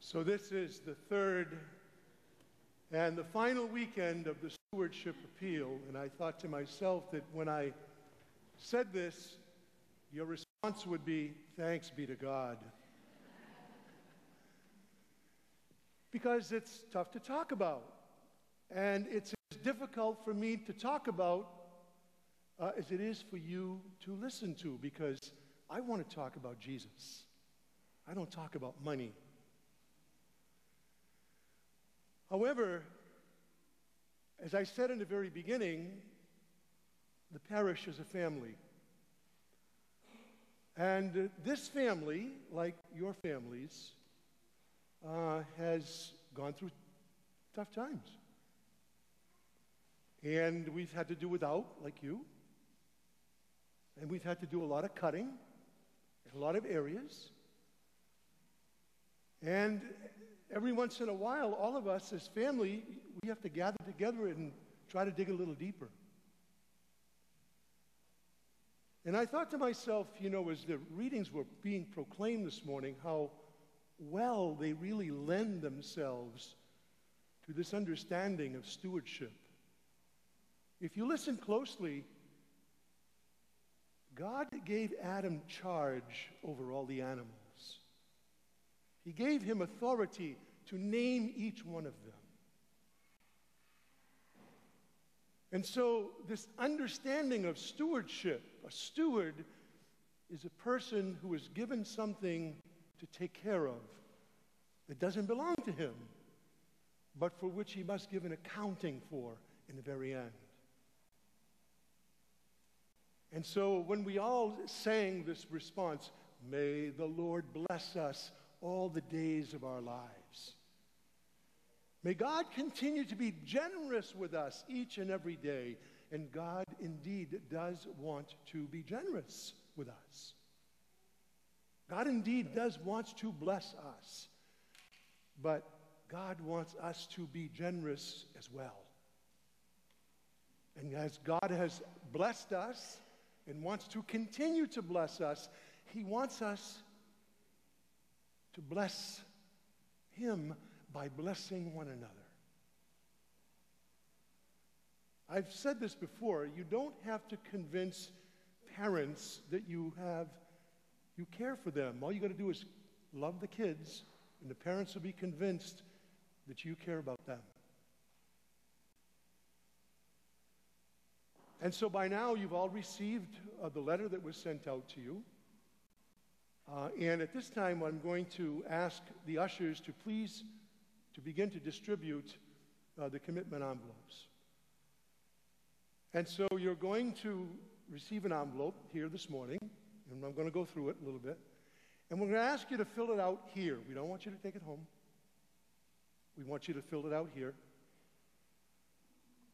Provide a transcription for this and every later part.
So this is the third and the final weekend of the stewardship appeal, and I thought to myself that when I said this, your response would be, thanks be to God. Because it's tough to talk about, and it's as difficult for me to talk about as it is for you to listen to, because I want to talk about Jesus. I don't talk about money. However, as I said in the very beginning, the parish is a family. And this family, like your families, has gone through tough times. And we've had to do without, like you. And we've had to do a lot of cutting in a lot of areas. And every once in a while, all of us as family, we have to gather together and try to dig a little deeper. And I thought to myself, you know, as the readings were being proclaimed this morning, how well they really lend themselves to this understanding of stewardship. If you listen closely, God gave Adam charge over all the animals. He gave him authority to name each one of them. And so this understanding of stewardship, a steward is a person who is given something to take care of that doesn't belong to him, but for which he must give an accounting for in the very end. And so when we all sang this response, may the Lord bless us all the days of our lives. May God continue to be generous with us each and every day. And God indeed does want to be generous with us. God indeed does want to bless us. But God wants us to be generous as well. And as God has blessed us and wants to continue to bless us, He wants us to bless Him by blessing one another. I've said this before, you don't have to convince parents that you care for them. All you got to do is love the kids, and the parents will be convinced that you care about them. And so by now you've all received the letter that was sent out to you. And at this time I'm going to ask the ushers to please to begin to distribute the commitment envelopes. And so you're going to receive an envelope here this morning, and I'm going to go through it a little bit. And we're going to ask you to fill it out here. We don't want you to take it home. We want you to fill it out here.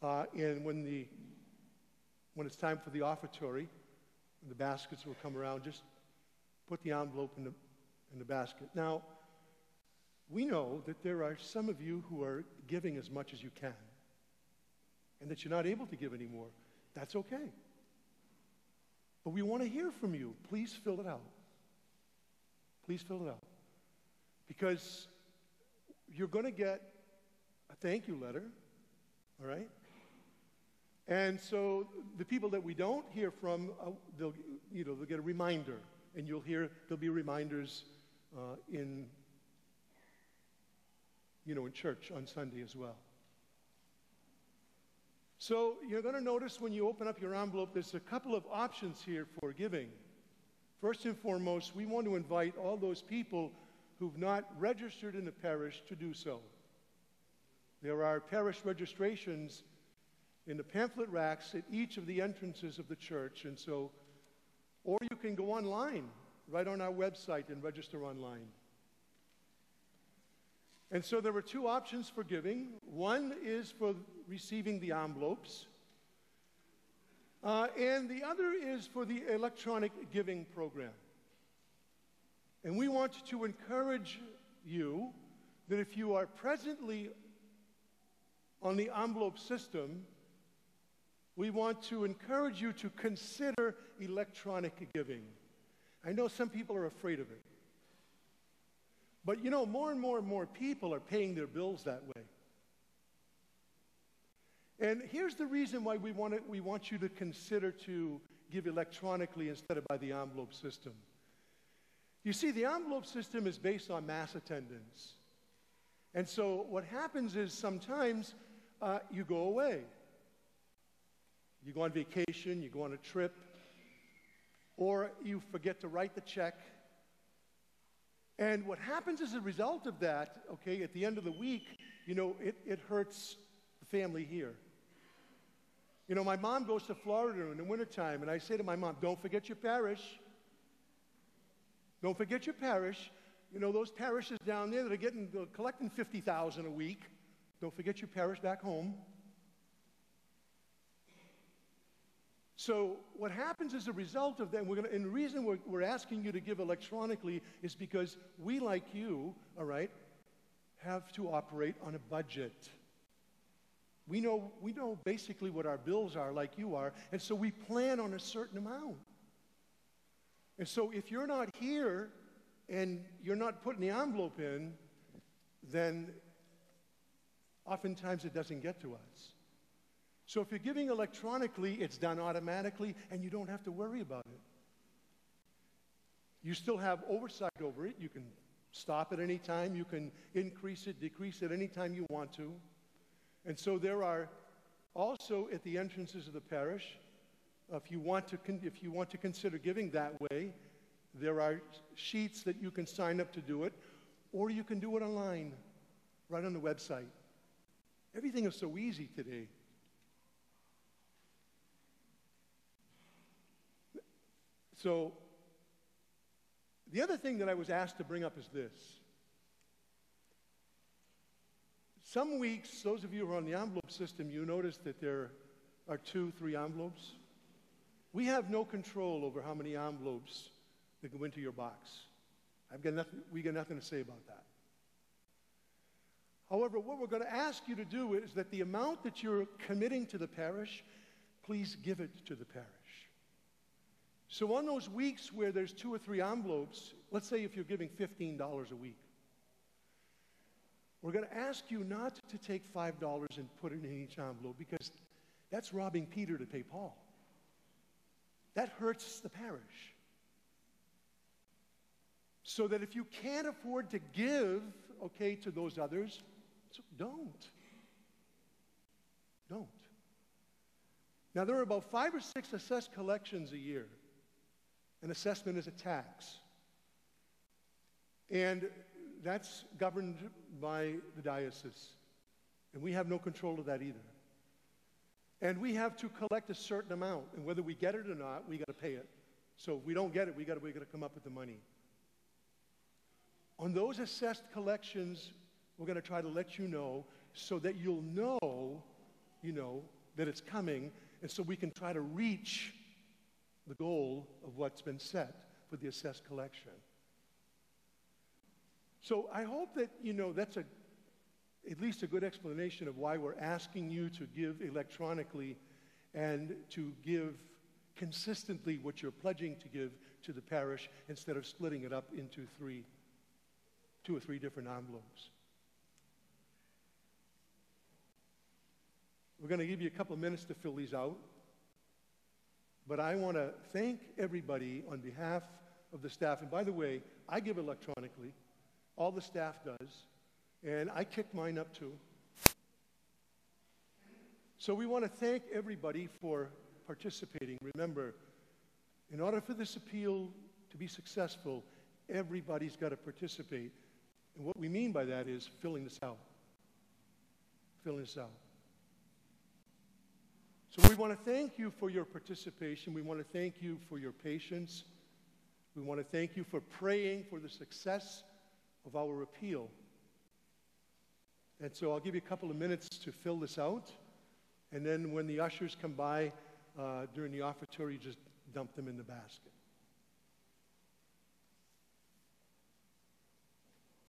And when it's time for the offertory, the baskets will come around, just put the envelope in the basket. Now, we know that there are some of you who are giving as much as you can, and that you're not able to give anymore. That's okay. But we want to hear from you. Please fill it out. Please fill it out. Because you're going to get a thank you letter, all right? And so the people that we don't hear from, they'll get a reminder, and there'll be reminders in church on Sunday as well. So you're going to notice when you open up your envelope, there's a couple of options here for giving. First and foremost, we want to invite all those people who've not registered in the parish to do so. There are parish registrations in the pamphlet racks at each of the entrances of the church, and so, or you can go online, right on our website, and register online. And so there are two options for giving. One is for receiving the envelopes, and the other is for the electronic giving program. And we want to encourage you that if you are presently on the envelope system, we want to encourage you to consider electronic giving. I know some people are afraid of it. But more and more and more people are paying their bills that way. And here's the reason why we want you to consider to give electronically instead of by the envelope system. You see, the envelope system is based on mass attendance. And so what happens is sometimes you go away. You go on vacation, you go on a trip, or you forget to write the check. And what happens as a result of that, okay, at the end of the week, it hurts the family here. My mom goes to Florida in the wintertime, and I say to my mom, don't forget your parish. Don't forget your parish. Those parishes down there that are collecting $50,000 a week. Don't forget your parish back home. So what happens as a result of that, and the reason we're asking you to give electronically is because we, like you, all right, have to operate on a budget. We know basically what our bills are, like you are, and so we plan on a certain amount. And so if you're not here and you're not putting the envelope in, then oftentimes it doesn't get to us. So if you're giving electronically, it's done automatically, and you don't have to worry about it. You still have oversight over it. You can stop at any time. You can increase it, decrease it any time you want to. And so there are also at the entrances of the parish, if you want to consider giving that way, there are sheets that you can sign up to do it, or you can do it online, right on the website. Everything is so easy today. So, the other thing that I was asked to bring up is this. Some weeks, those of you who are on the envelope system, you notice that there are 2, 3 envelopes. We have no control over how many envelopes that go into your box. We got nothing to say about that. However, what we're going to ask you to do is that the amount that you're committing to the parish, please give it to the parish. So on those weeks where there's 2 or 3 envelopes, let's say if you're giving $15 a week, we're going to ask you not to take $5 and put it in each envelope, because that's robbing Peter to pay Paul. That hurts the parish. So that if you can't afford to give, okay, to those others, so don't. Don't. Now, there are about 5 or 6 assessed collections a year. An assessment is a tax. And that's governed by the diocese. And we have no control of that either. And we have to collect a certain amount. And whether we get it or not, we got to pay it. So if we don't get it, we got to come up with the money. On those assessed collections, we're going to try to let you know so that you'll know, that it's coming, and so we can try to reach the goal of what's been set for the assessed collection. So I hope that, that's at least a good explanation of why we're asking you to give electronically and to give consistently what you're pledging to give to the parish instead of splitting it up into 2 or 3 different envelopes. We're going to give you a couple of minutes to fill these out. But I want to thank everybody on behalf of the staff. And by the way, I give electronically. All the staff does. And I kick mine up too. So we want to thank everybody for participating. Remember, in order for this appeal to be successful, everybody's got to participate. And what we mean by that is filling this out. Filling this out. So we want to thank you for your participation. We want to thank you for your patience. We want to thank you for praying for the success of our appeal. And so I'll give you a couple of minutes to fill this out. And then when the ushers come by during the offertory, just dump them in the basket.